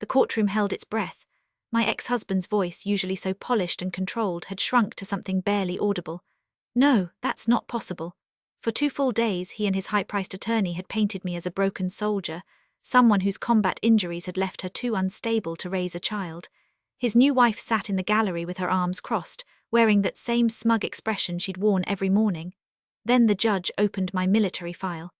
The courtroom held its breath. My ex-husband's voice, usually so polished and controlled, had shrunk to something barely audible. No, that's not possible. For 2 full days, he and his high-priced attorney had painted me as a broken soldier, someone whose combat injuries had left her too unstable to raise a child. His new wife sat in the gallery with her arms crossed, wearing that same smug expression she'd worn every morning. Then the judge opened my military file.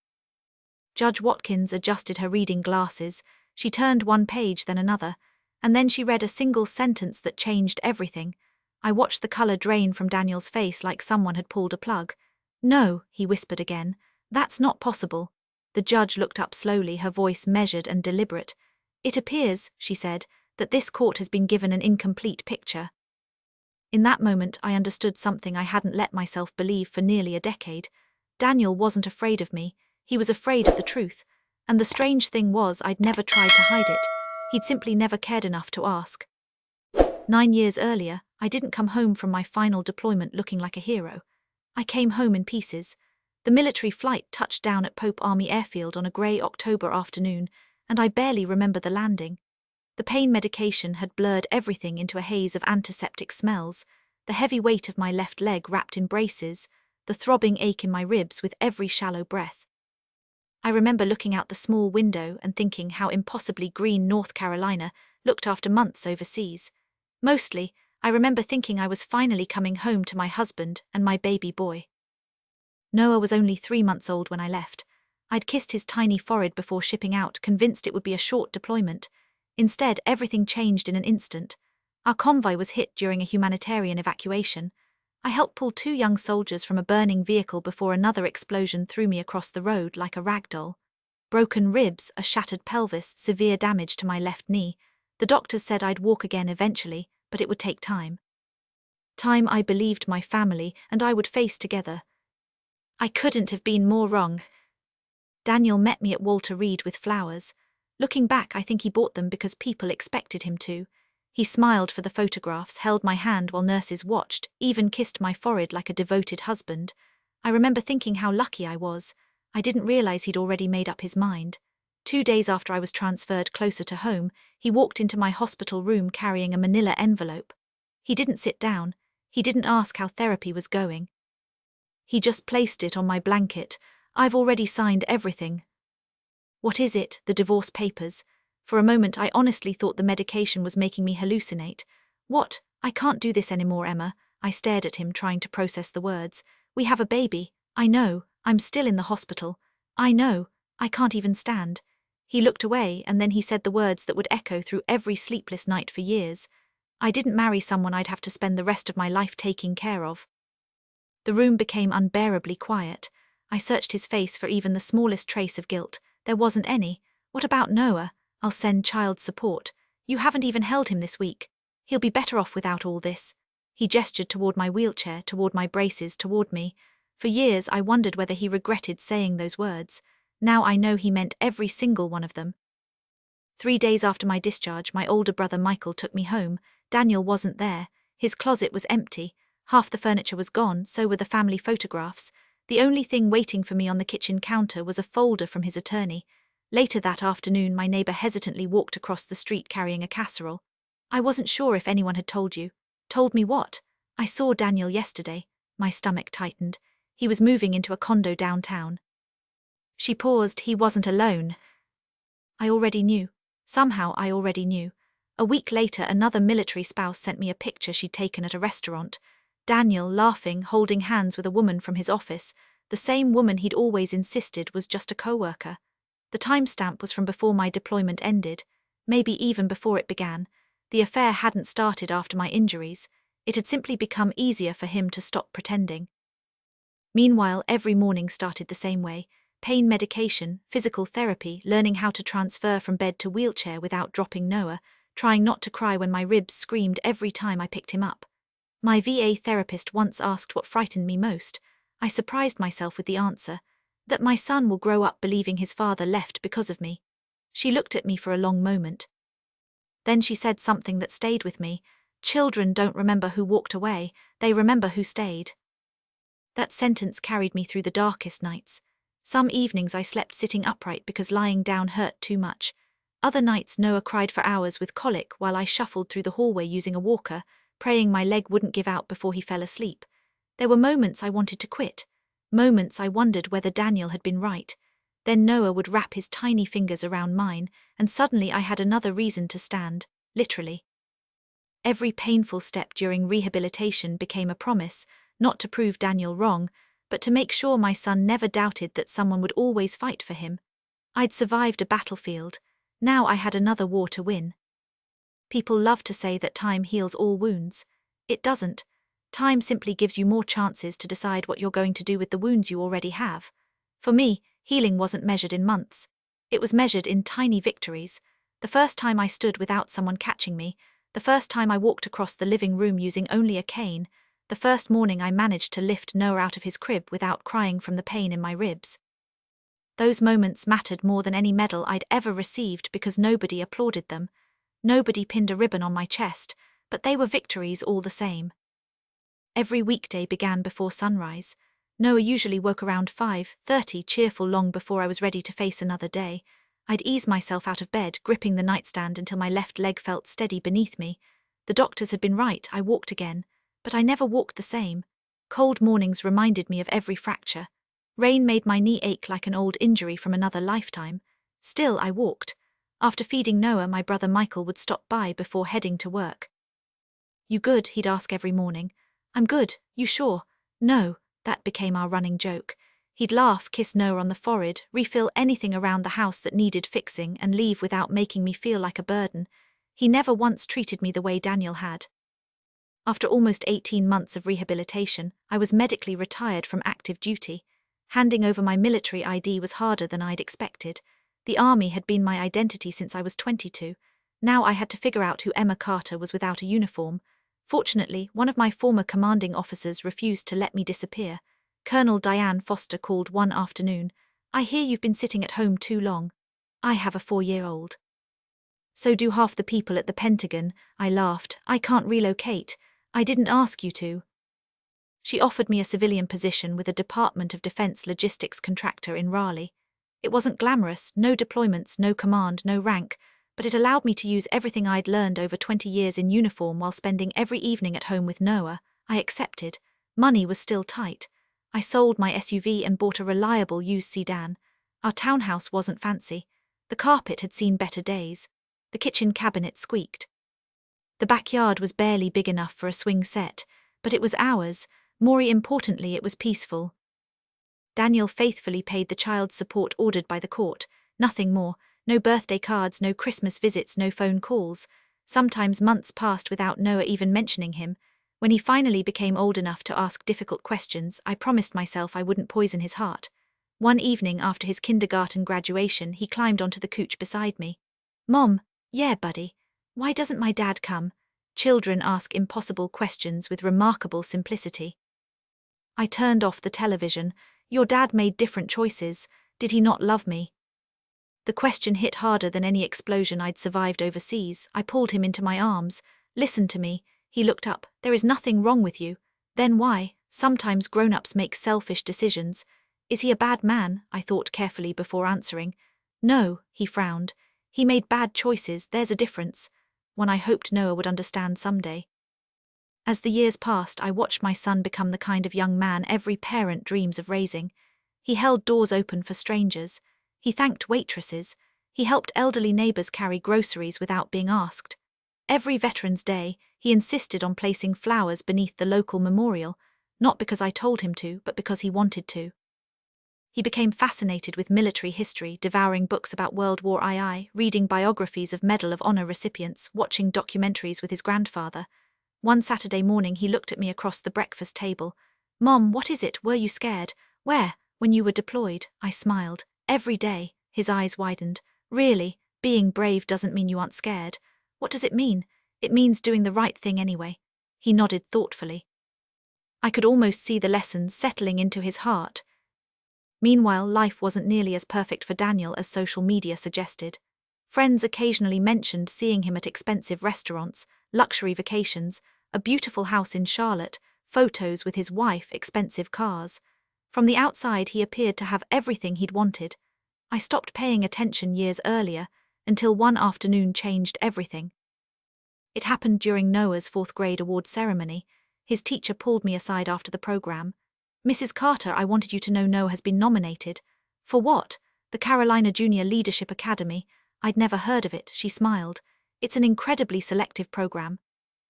Judge Watkins adjusted her reading glasses. She turned one page, then another, and then she read a single sentence that changed everything. I watched the color drain from Daniel's face like someone had pulled a plug. No, he whispered again. That's not possible. The judge looked up slowly, her voice measured and deliberate. It appears, she said, that this court has been given an incomplete picture. In that moment, I understood something I hadn't let myself believe for nearly a decade. Daniel wasn't afraid of me. He was afraid of the truth. And the strange thing was, I'd never tried to hide it. He'd simply never cared enough to ask. 9 years earlier, I didn't come home from my final deployment looking like a hero. I came home in pieces. The military flight touched down at Pope Army Airfield on a grey October afternoon, and I barely remember the landing. The pain medication had blurred everything into a haze of antiseptic smells, the heavy weight of my left leg wrapped in braces, the throbbing ache in my ribs with every shallow breath. I remember looking out the small window and thinking how impossibly green North Carolina looked after months overseas. Mostly, I remember thinking I was finally coming home to my husband and my baby boy. Noah was only 3 months old when I left. I'd kissed his tiny forehead before shipping out, convinced it would be a short deployment. Instead, everything changed in an instant. Our convoy was hit during a humanitarian evacuation. I helped pull 2 young soldiers from a burning vehicle before another explosion threw me across the road like a rag doll. Broken ribs, a shattered pelvis, severe damage to my left knee. The doctors said I'd walk again eventually, but it would take time. Time I believed my family and I would face together. I couldn't have been more wrong. Daniel met me at Walter Reed with flowers. Looking back, I think he bought them because people expected him to. He smiled for the photographs, held my hand while nurses watched, even kissed my forehead like a devoted husband. I remember thinking how lucky I was. I didn't realize he'd already made up his mind. 2 days after I was transferred closer to home, he walked into my hospital room carrying a manila envelope. He didn't sit down. He didn't ask how therapy was going. He just placed it on my blanket. I've already signed everything. What is it? The divorce papers. For a moment, I honestly thought the medication was making me hallucinate. What? I can't do this anymore, Emma. I stared at him, trying to process the words. We have a baby. I know. I'm still in the hospital. I know. I can't even stand. He looked away, and then he said the words that would echo through every sleepless night for years. I didn't marry someone I'd have to spend the rest of my life taking care of. The room became unbearably quiet. I searched his face for even the smallest trace of guilt. There wasn't any. What about Noah? I'll send child support. You haven't even held him this week. He'll be better off without all this. He gestured toward my wheelchair, toward my braces, toward me. For years I wondered whether he regretted saying those words. Now I know he meant every single one of them. 3 days after my discharge, my older brother Michael took me home. Daniel wasn't there. His closet was empty. Half the furniture was gone, so were the family photographs. The only thing waiting for me on the kitchen counter was a folder from his attorney. Later that afternoon, my neighbor hesitantly walked across the street carrying a casserole. I wasn't sure if anyone had told you. Told me what? I saw Daniel yesterday. My stomach tightened. He was moving into a condo downtown. She paused. He wasn't alone. I already knew. Somehow I already knew. A week later, another military spouse sent me a picture she'd taken at a restaurant. Daniel, laughing, holding hands with a woman from his office, the same woman he'd always insisted was just a co-worker. The timestamp was from before my deployment ended, maybe even before it began. The affair hadn't started after my injuries. It had simply become easier for him to stop pretending. Meanwhile, every morning started the same way. Pain medication, physical therapy, learning how to transfer from bed to wheelchair without dropping Noah, trying not to cry when my ribs screamed every time I picked him up. My VA therapist once asked what frightened me most. I surprised myself with the answer, that my son will grow up believing his father left because of me. She looked at me for a long moment. Then she said something that stayed with me. Children don't remember who walked away, they remember who stayed. That sentence carried me through the darkest nights. Some evenings I slept sitting upright because lying down hurt too much. Other nights Noah cried for hours with colic while I shuffled through the hallway using a walker, praying my leg wouldn't give out before he fell asleep. There were moments I wanted to quit, moments I wondered whether Daniel had been right. Then Noah would wrap his tiny fingers around mine, and suddenly I had another reason to stand, literally. Every painful step during rehabilitation became a promise, not to prove Daniel wrong, but to make sure my son never doubted that someone would always fight for him. I'd survived a battlefield. Now I had another war to win. People love to say that time heals all wounds. It doesn't. Time simply gives you more chances to decide what you're going to do with the wounds you already have. For me, healing wasn't measured in months. It was measured in tiny victories. The first time I stood without someone catching me, the first time I walked across the living room using only a cane, the first morning I managed to lift Noah out of his crib without crying from the pain in my ribs. Those moments mattered more than any medal I'd ever received because nobody applauded them. Nobody pinned a ribbon on my chest, but they were victories all the same. Every weekday began before sunrise. Noah usually woke around 5:30, cheerful long before I was ready to face another day. I'd ease myself out of bed, gripping the nightstand until my left leg felt steady beneath me. The doctors had been right, I walked again. But I never walked the same. Cold mornings reminded me of every fracture. Rain made my knee ache like an old injury from another lifetime. Still, I walked. After feeding Noah, my brother Michael would stop by before heading to work. "You good?" he'd ask every morning. "I'm good, you sure?" "No." That became our running joke. He'd laugh, kiss Noah on the forehead, refill anything around the house that needed fixing, and leave without making me feel like a burden. He never once treated me the way Daniel had. After almost 18 months of rehabilitation, I was medically retired from active duty. Handing over my military ID was harder than I'd expected. The army had been my identity since I was 22. Now I had to figure out who Emma Carter was without a uniform. Fortunately, one of my former commanding officers refused to let me disappear. Colonel Diane Foster called one afternoon. "I hear you've been sitting at home too long." "I have a 4-year-old. "So do half the people at the Pentagon," I laughed. "I can't relocate. I didn't ask you to." She offered me a civilian position with a Department of Defense logistics contractor in Raleigh. It wasn't glamorous, no deployments, no command, no rank, but it allowed me to use everything I'd learned over 20 years in uniform while spending every evening at home with Noah. I accepted. Money was still tight. I sold my SUV and bought a reliable used sedan. Our townhouse wasn't fancy. The carpet had seen better days. The kitchen cabinet squeaked. The backyard was barely big enough for a swing set, but it was ours. More importantly, it was peaceful. Daniel faithfully paid the child support ordered by the court. Nothing more. No birthday cards, no Christmas visits, no phone calls. Sometimes months passed without Noah even mentioning him. When he finally became old enough to ask difficult questions, I promised myself I wouldn't poison his heart. One evening after his kindergarten graduation, he climbed onto the couch beside me. "Mom." "Yeah, buddy. Why doesn't my dad come?" Children ask impossible questions with remarkable simplicity. I turned off the television. "Your dad made different choices. Did he not love me?" The question hit harder than any explosion I'd survived overseas. I pulled him into my arms. "Listen to me." He looked up. "There is nothing wrong with you." "Then why?" "Sometimes grown-ups make selfish decisions." "Is he a bad man?" I thought carefully before answering. "No," he frowned. "He made bad choices, there's a difference." One I hoped Noah would understand someday. As the years passed, I watched my son become the kind of young man every parent dreams of raising. He held doors open for strangers. He thanked waitresses. He helped elderly neighbors carry groceries without being asked. Every Veterans Day, he insisted on placing flowers beneath the local memorial, not because I told him to, but because he wanted to. He became fascinated with military history, devouring books about World War II, reading biographies of Medal of Honor recipients, watching documentaries with his grandfather. One Saturday morning he looked at me across the breakfast table. "Mom, what is it? Were you scared?" "Where?" "When you were deployed." I smiled. "Every day." His eyes widened. "Really? Being brave doesn't mean you aren't scared." "What does it mean?" "It means doing the right thing anyway." He nodded thoughtfully. I could almost see the lessons settling into his heart. Meanwhile, life wasn't nearly as perfect for Daniel as social media suggested. Friends occasionally mentioned seeing him at expensive restaurants, luxury vacations, a beautiful house in Charlotte, photos with his wife, expensive cars. From the outside, he appeared to have everything he'd wanted. I stopped paying attention years earlier. until one afternoon changed everything. It happened during Noah's fourth grade award ceremony. His teacher pulled me aside after the program. "Mrs. Carter, I wanted you to know Noah has been nominated." "For what?" "The Carolina Junior Leadership Academy." I'd never heard of it, she smiled. "It's an incredibly selective program."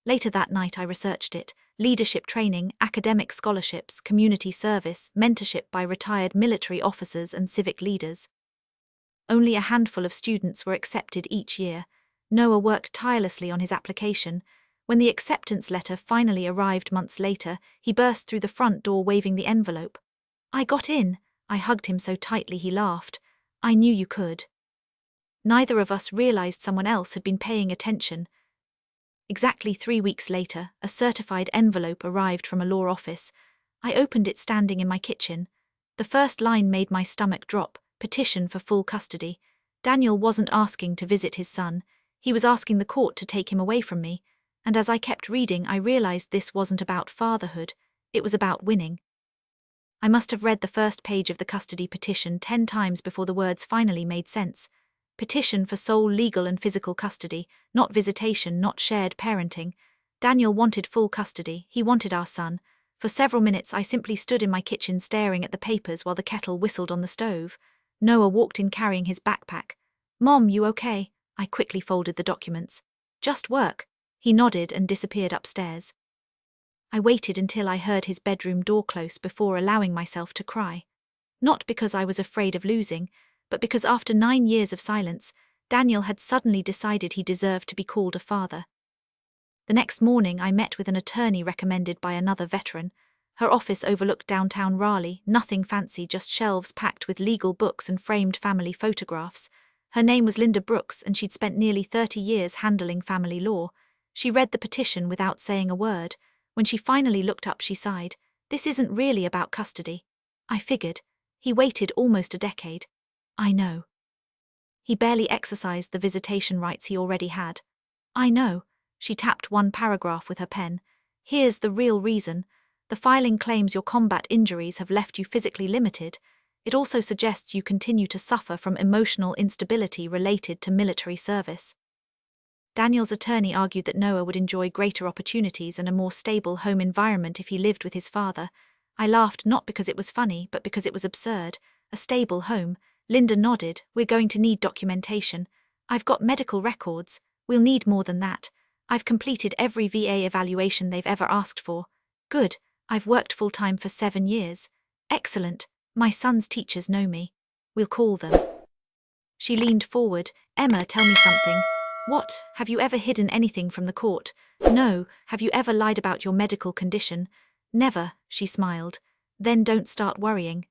Later that night I researched it. Leadership training, academic scholarships, community service, mentorship by retired military officers and civic leaders. Only a handful of students were accepted each year. Noah worked tirelessly on his application. When the acceptance letter finally arrived months later, he burst through the front door waving the envelope. "I got in." I hugged him so tightly he laughed. "I knew you could." Neither of us realized someone else had been paying attention. Exactly 3 weeks later, a certified envelope arrived from a law office. I opened it standing in my kitchen. The first line made my stomach drop: petition for full custody. Daniel wasn't asking to visit his son. He was asking the court to take him away from me. And as I kept reading, I realized this wasn't about fatherhood. It was about winning. I must have read the first page of the custody petition 10 times before the words finally made sense. Petition for sole legal and physical custody, not visitation, not shared parenting. Daniel wanted full custody. He wanted our son. For several minutes I simply stood in my kitchen staring at the papers while the kettle whistled on the stove. Noah walked in carrying his backpack. "Mom, you okay?" I quickly folded the documents. "Just work." He nodded and disappeared upstairs. I waited until I heard his bedroom door close before allowing myself to cry. Not because I was afraid of losing, but because after 9 years of silence, Daniel had suddenly decided he deserved to be called a father. The next morning I met with an attorney recommended by another veteran. Her office overlooked downtown Raleigh, nothing fancy, just shelves packed with legal books and framed family photographs. Her name was Linda Brooks, and she'd spent nearly 30 years handling family law. She read the petition without saying a word. When she finally looked up, she sighed. "This isn't really about custody." I figured. He waited almost a decade. I know. He barely exercised the visitation rights he already had. I know. She tapped one paragraph with her pen. "Here's the real reason. The filing claims your combat injuries have left you physically limited. It also suggests you continue to suffer from emotional instability related to military service." Daniel's attorney argued that Noah would enjoy greater opportunities and a more stable home environment if he lived with his father. I laughed, not because it was funny, but because it was absurd. A stable home? Linda nodded. "We're going to need documentation. I've got medical records. We'll need more than that. I've completed every VA evaluation they've ever asked for." "Good. I've worked full-time for 7 years." "Excellent. My son's teachers know me. We'll call them." She leaned forward. "Emma, tell me something." "What? Have you ever hidden anything from the court?" "No." "Have you ever lied about your medical condition?" "Never," she smiled. "Then don't start worrying."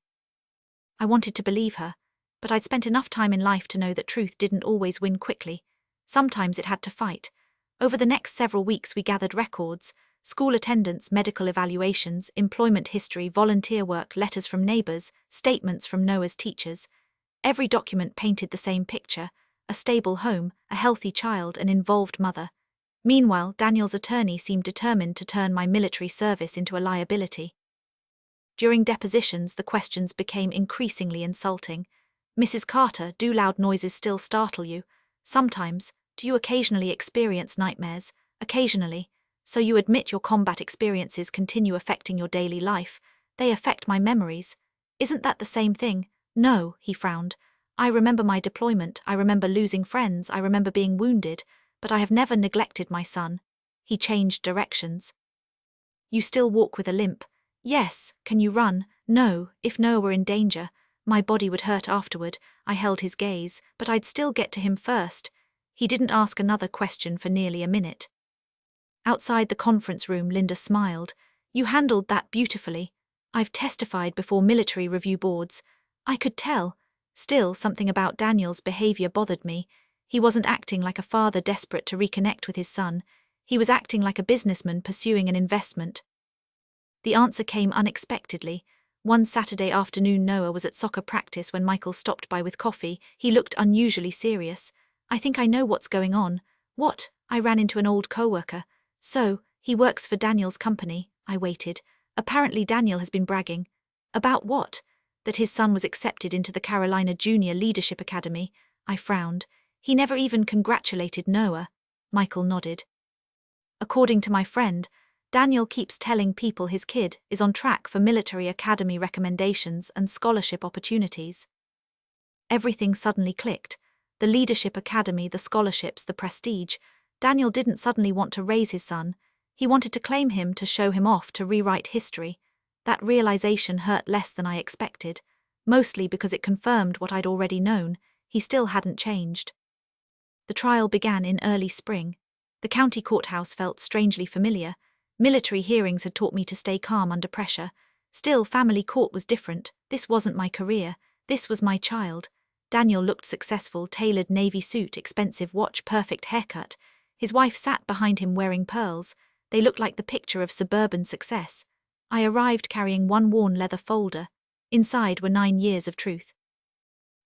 I wanted to believe her, but I'd spent enough time in life to know that truth didn't always win quickly. Sometimes it had to fight. Over the next several weeks we gathered records: school attendance, medical evaluations, employment history, volunteer work, letters from neighbors, statements from Noah's teachers. Every document painted the same picture: a stable home, a healthy child, an involved mother. Meanwhile, Daniel's attorney seemed determined to turn my military service into a liability. During depositions, the questions became increasingly insulting. "Mrs. Carter, do loud noises still startle you?" "Sometimes." "Do you occasionally experience nightmares?" "Occasionally." "So you admit your combat experiences continue affecting your daily life?" "They affect my memories." "Isn't that the same thing?" "No," he frowned. "I remember my deployment, I remember losing friends, I remember being wounded, but I have never neglected my son." He changed directions. "You still walk with a limp?" "Yes." "Can you run?" "No." "If Noah were in danger, my body would hurt afterward." I held his gaze. "But I'd still get to him first." He didn't ask another question for nearly a minute. Outside the conference room, Linda smiled. "You handled that beautifully. I've testified before military review boards." I could tell. Still, something about Daniel's behavior bothered me. He wasn't acting like a father desperate to reconnect with his son. He was acting like a businessman pursuing an investment. The answer came unexpectedly. One Saturday afternoon, Noah was at soccer practice when Michael stopped by with coffee. He looked unusually serious. "I think I know what's going on." "What?" I ran into an old coworker. "So, he works for Daniel's company." I waited. "Apparently Daniel has been bragging." "About what?" "That his son was accepted into the Carolina Junior Leadership Academy." I frowned. He never even congratulated Noah. Michael nodded. According to my friend, Daniel keeps telling people his kid is on track for military academy recommendations and scholarship opportunities. Everything suddenly clicked. The leadership academy, the scholarships, the prestige. Daniel didn't suddenly want to raise his son. He wanted to claim him, to show him off, to rewrite history. That realization hurt less than I expected, mostly because it confirmed what I'd already known. He still hadn't changed. The trial began in early spring. The county courthouse felt strangely familiar. Military hearings had taught me to stay calm under pressure. Still, family court was different. This wasn't my career. This was my child. Daniel looked successful, tailored navy suit, expensive watch, perfect haircut. His wife sat behind him wearing pearls. They looked like the picture of suburban success. I arrived carrying one worn leather folder. Inside were 9 years of truth.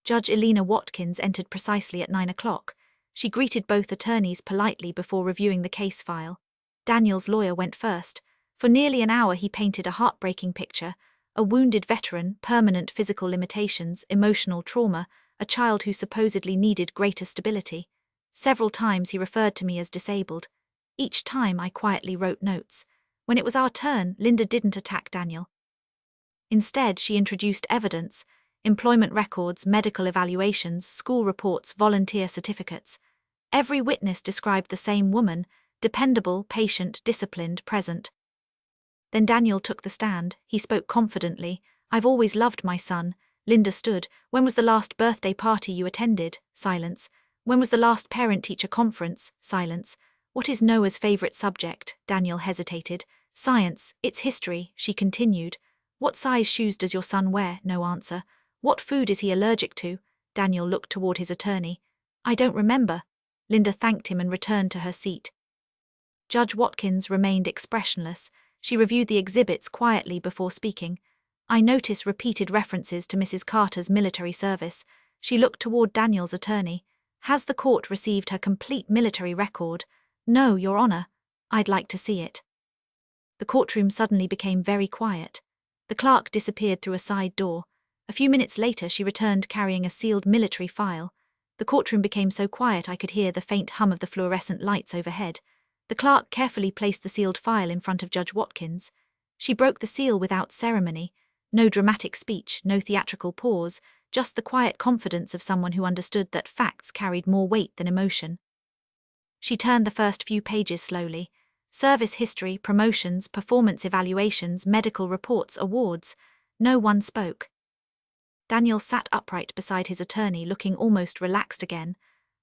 Judge Elena Watkins entered precisely at 9 o'clock. She greeted both attorneys politely before reviewing the case file. Daniel's lawyer went first. For nearly an hour he painted a heartbreaking picture: a wounded veteran, permanent physical limitations, emotional trauma, a child who supposedly needed greater stability. Several times he referred to me as disabled. Each time I quietly wrote notes. When it was our turn, Linda didn't attack Daniel. Instead, she introduced evidence: employment records, medical evaluations, school reports, volunteer certificates. Every witness described the same woman: dependable, patient, disciplined, present. Then Daniel took the stand. He spoke confidently. "I've always loved my son." Linda stood. "When was the last birthday party you attended?" Silence. "When was the last parent-teacher conference?" Silence. "What is Noah's favorite subject?" Daniel hesitated. "Science. It's history," she continued. "What size shoes does your son wear?" No answer. "What food is he allergic to?" Daniel looked toward his attorney. "I don't remember." Linda thanked him and returned to her seat. Judge Watkins remained expressionless. She reviewed the exhibits quietly before speaking. I noticed repeated references to Mrs. Carter's military service. She looked toward Daniel's attorney. "Has the court received her complete military record?" "No, Your Honor." "I'd like to see it." The courtroom suddenly became very quiet. The clerk disappeared through a side door. A few minutes later she returned carrying a sealed military file. The courtroom became so quiet I could hear the faint hum of the fluorescent lights overhead. The clerk carefully placed the sealed file in front of Judge Watkins. She broke the seal without ceremony. No dramatic speech, no theatrical pause, just the quiet confidence of someone who understood that facts carried more weight than emotion. She turned the first few pages slowly. Service history, promotions, performance evaluations, medical reports, awards. No one spoke. Daniel sat upright beside his attorney, looking almost relaxed again.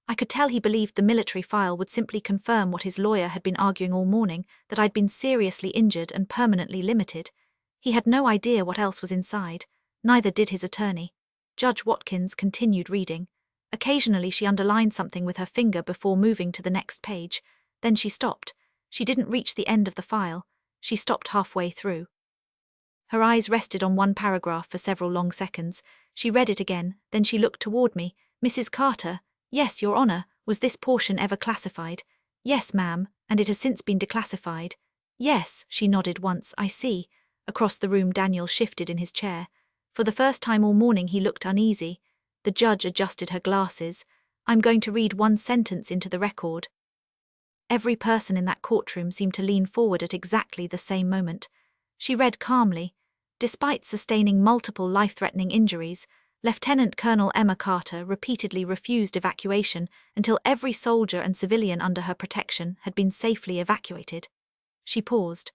I could tell he believed the military file would simply confirm what his lawyer had been arguing all morning, that I'd been seriously injured and permanently limited. He had no idea what else was inside. Neither did his attorney. Judge Watkins continued reading. Occasionally she underlined something with her finger before moving to the next page. Then she stopped. She didn't reach the end of the file. She stopped halfway through. Her eyes rested on one paragraph for several long seconds. She read it again, then she looked toward me. "Mrs. Carter." "Yes, Your Honor." "Was this portion ever classified?" "Yes, ma'am, and it has since been declassified." "Yes," she nodded once. "I see." Across the room Daniel shifted in his chair. For the first time all morning he looked uneasy. The judge adjusted her glasses. "I'm going to read one sentence into the record." Every person in that courtroom seemed to lean forward at exactly the same moment. She read calmly. "Despite sustaining multiple life-threatening injuries, Lieutenant Colonel Emma Carter repeatedly refused evacuation until every soldier and civilian under her protection had been safely evacuated." She paused.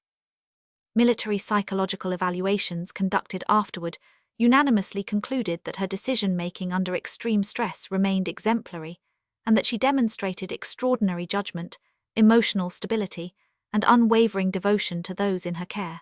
Military psychological evaluations conducted afterward unanimously concluded that her decision-making under extreme stress remained exemplary, and that she demonstrated extraordinary judgment, emotional stability, and unwavering devotion to those in her care.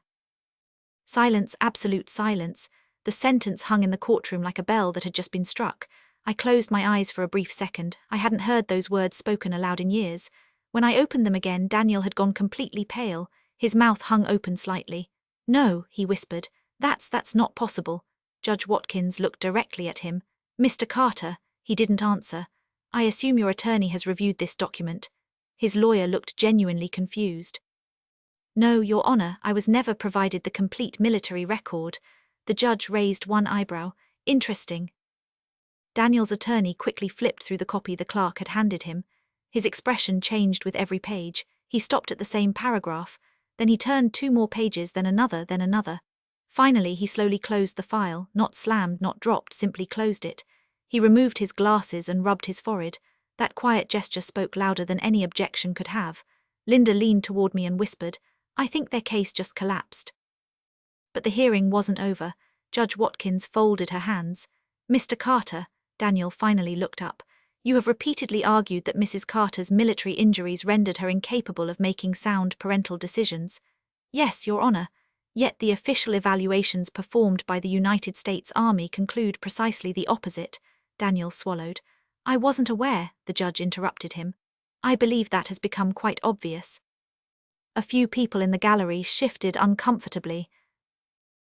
Silence, absolute silence. The sentence hung in the courtroom like a bell that had just been struck. I closed my eyes for a brief second. I hadn't heard those words spoken aloud in years. When I opened them again, Daniel had gone completely pale. His mouth hung open slightly. "No," he whispered. That's not possible." Judge Watkins looked directly at him. "Mr. Carter." He didn't answer. "I assume your attorney has reviewed this document." His lawyer looked genuinely confused. "No, Your Honor, I was never provided the complete military record." The judge raised one eyebrow. "Interesting." Daniel's attorney quickly flipped through the copy the clerk had handed him. His expression changed with every page. He stopped at the same paragraph. Then he turned 2 more pages, then another, then another. Finally, he slowly closed the file, not slammed, not dropped, simply closed it. He removed his glasses and rubbed his forehead. That quiet gesture spoke louder than any objection could have. Linda leaned toward me and whispered, "I think their case just collapsed." But the hearing wasn't over. Judge Watkins folded her hands. "Mr. Carter," Daniel finally looked up, "you have repeatedly argued that Mrs. Carter's military injuries rendered her incapable of making sound parental decisions." "Yes, Your Honor. Yet the official evaluations performed by the United States Army conclude precisely the opposite." Daniel swallowed. "I wasn't aware," the judge interrupted him. "I believe that has become quite obvious." A few people in the gallery shifted uncomfortably.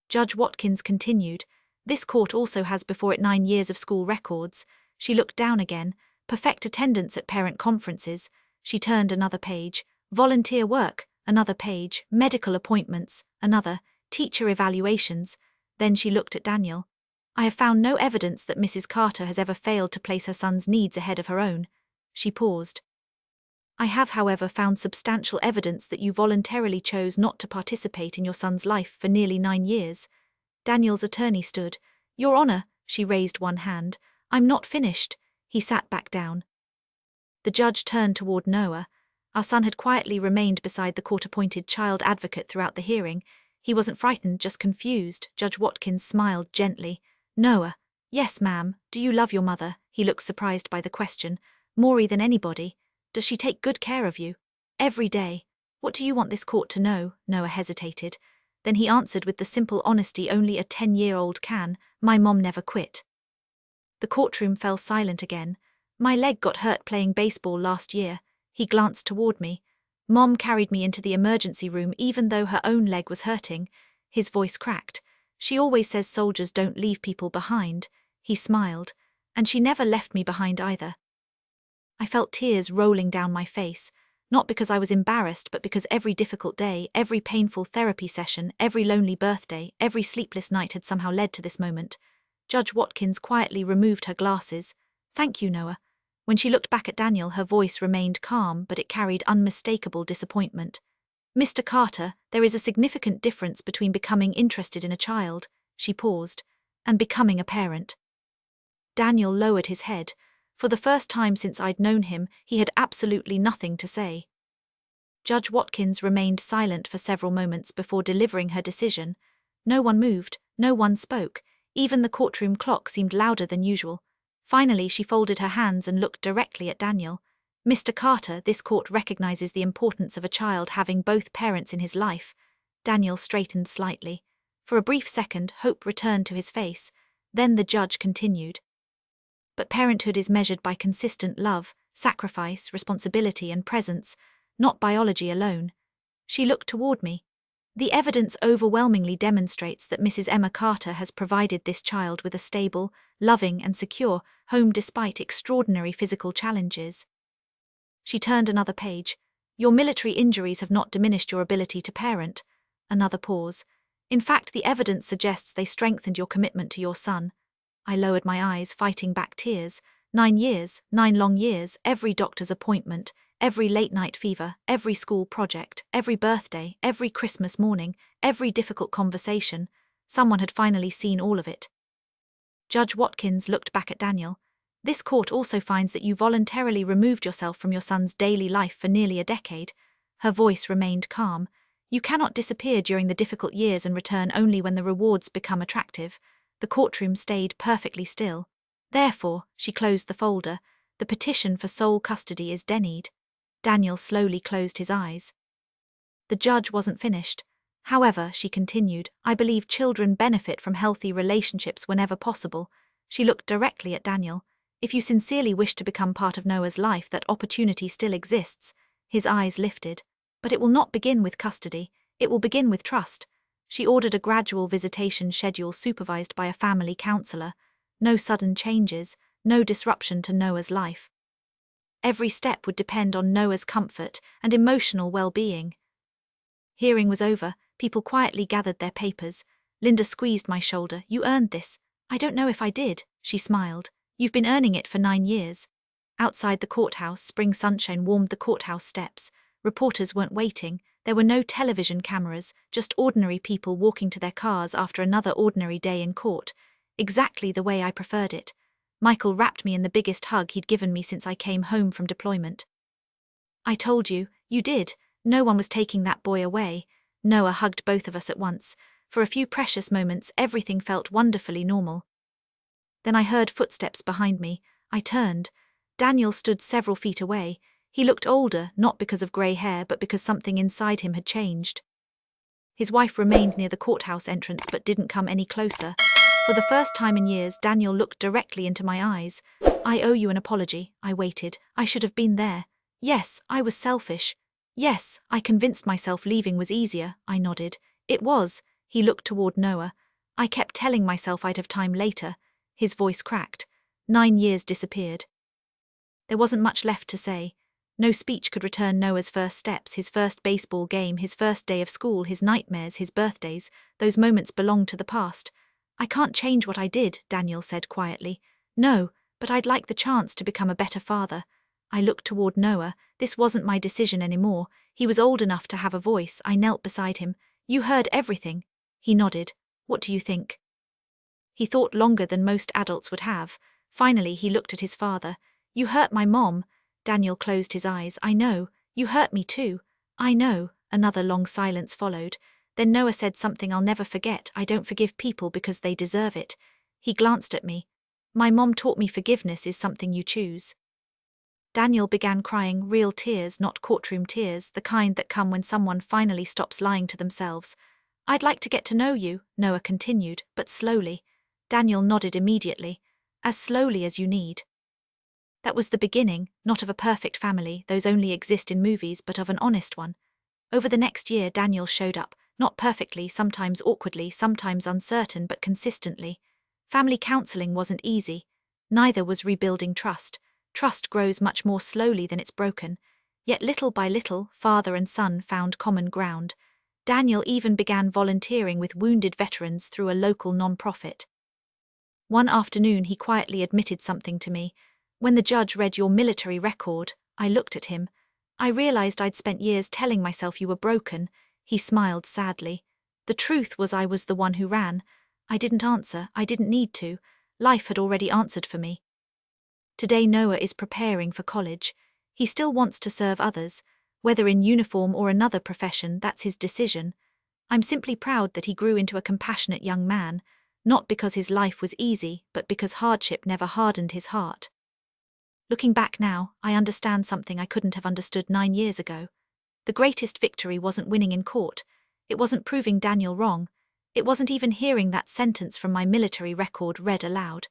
Judge Watkins continued, "This court also has before it 9 years of school records." She looked down again. "Perfect attendance at parent conferences." She turned another page. "Volunteer work." Another page. "Medical appointments." Another. "Teacher evaluations." Then she looked at Daniel. "I have found no evidence that Mrs. Carter has ever failed to place her son's needs ahead of her own." She paused. "I have, however, found substantial evidence that you voluntarily chose not to participate in your son's life for nearly 9 years." Daniel's attorney stood. "Your Honor," she raised one hand. "I'm not finished." He sat back down. The judge turned toward Noah. Our son had quietly remained beside the court-appointed child advocate throughout the hearing. He wasn't frightened, just confused. Judge Watkins smiled gently. "Noah." "Yes, ma'am. Do you love your mother?" He looked surprised by the question. "More than anybody." "Does she take good care of you?" "Every day." "What do you want this court to know?" Noah hesitated. Then he answered with the simple honesty only a 10-year-old can, "My mom never quit." The courtroom fell silent again. "My leg got hurt playing baseball last year." He glanced toward me. "Mom carried me into the emergency room even though her own leg was hurting." His voice cracked. "She always says soldiers don't leave people behind." He smiled. "And she never left me behind either." I felt tears rolling down my face, not because I was embarrassed, but because every difficult day, every painful therapy session, every lonely birthday, every sleepless night had somehow led to this moment. Judge Watkins quietly removed her glasses. "Thank you, Noah." When she looked back at Daniel, her voice remained calm, but it carried unmistakable disappointment. "Mr. Carter, there is a significant difference between becoming interested in a child," she paused, "and becoming a parent." Daniel lowered his head. For the first time since I'd known him, he had absolutely nothing to say. Judge Watkins remained silent for several moments before delivering her decision. No one moved, no one spoke. Even the courtroom clock seemed louder than usual. Finally, she folded her hands and looked directly at Daniel. "Mr. Carter, this court recognizes the importance of a child having both parents in his life." Daniel straightened slightly. For a brief second, hope returned to his face. Then the judge continued. "But parenthood is measured by consistent love, sacrifice, responsibility, and presence, not biology alone." She looked toward me. "The evidence overwhelmingly demonstrates that Mrs. Emma Carter has provided this child with a stable, loving, and secure home despite extraordinary physical challenges." She turned another page. "Your military injuries have not diminished your ability to parent." Another pause. "In fact, the evidence suggests they strengthened your commitment to your son." I lowered my eyes, fighting back tears. 9 years, 9 long years, every doctor's appointment, every late-night fever, every school project, every birthday, every Christmas morning, every difficult conversation. Someone had finally seen all of it. Judge Watkins looked back at Daniel. "This court also finds that you voluntarily removed yourself from your son's daily life for nearly a decade." Her voice remained calm. "You cannot disappear during the difficult years and return only when the rewards become attractive." The courtroom stayed perfectly still. "Therefore," she closed the folder, "the petition for sole custody is denied." Daniel slowly closed his eyes. The judge wasn't finished. "However," she continued, "I believe children benefit from healthy relationships whenever possible." She looked directly at Daniel. "If you sincerely wish to become part of Noah's life, that opportunity still exists." His eyes lifted. "But it will not begin with custody. It will begin with trust." She ordered a gradual visitation schedule supervised by a family counselor. No sudden changes, no disruption to Noah's life. Every step would depend on Noah's comfort and emotional well-being. Hearing was over. People quietly gathered their papers. Linda squeezed my shoulder. "You earned this." "I don't know if I did," she smiled. You've been earning it for 9 years. Outside the courthouse, spring sunshine warmed the courthouse steps. Reporters weren't waiting. There were no television cameras, just ordinary people walking to their cars after another ordinary day in court. Exactly the way I preferred it. Michael wrapped me in the biggest hug he'd given me since I came home from deployment. I told you, you did. No one was taking that boy away. Noah hugged both of us at once. For a few precious moments, everything felt wonderfully normal. Then I heard footsteps behind me. I turned. Daniel stood several feet away. He looked older, not because of grey hair, but because something inside him had changed. His wife remained near the courthouse entrance but didn't come any closer. For the first time in years, Daniel looked directly into my eyes. I owe you an apology. I waited. I should have been there. Yes, I was selfish. Yes, I convinced myself leaving was easier. I nodded. It was. He looked toward Noah. I kept telling myself I'd have time later. His voice cracked. 9 years disappeared. There wasn't much left to say. No speech could return Noah's first steps, his first baseball game, his first day of school, his nightmares, his birthdays. Those moments belonged to the past. I can't change what I did, Daniel said quietly. No, but I'd like the chance to become a better father. I looked toward Noah. This wasn't my decision anymore. He was old enough to have a voice. I knelt beside him. You heard everything. He nodded. What do you think? He thought longer than most adults would have. Finally, he looked at his father. You hurt my mom. Daniel closed his eyes. I know. You hurt me too. I know. Another long silence followed. Then Noah said something I'll never forget. I don't forgive people because they deserve it. He glanced at me. My mom taught me forgiveness is something you choose. Daniel began crying, real tears, not courtroom tears, the kind that come when someone finally stops lying to themselves. I'd like to get to know you, Noah continued, but slowly. Daniel nodded immediately. As slowly as you need. That was the beginning, not of a perfect family, those only exist in movies, but of an honest one. Over the next year, Daniel showed up, not perfectly, sometimes awkwardly, sometimes uncertain, but consistently. Family counseling wasn't easy. Neither was rebuilding trust. Trust grows much more slowly than it's broken. Yet little by little, father and son found common ground. Daniel even began volunteering with wounded veterans through a local non-profit. One afternoon he quietly admitted something to me. When the judge read your military record, I looked at him. I realized I'd spent years telling myself you were broken. He smiled sadly. The truth was I was the one who ran. I didn't answer. I didn't need to. Life had already answered for me. Today Noah is preparing for college. He still wants to serve others. Whether in uniform or another profession, that's his decision. I'm simply proud that he grew into a compassionate young man, not because his life was easy, but because hardship never hardened his heart. Looking back now, I understand something I couldn't have understood 9 years ago. The greatest victory wasn't winning in court. It wasn't proving Daniel wrong. It wasn't even hearing that sentence from my military record read aloud.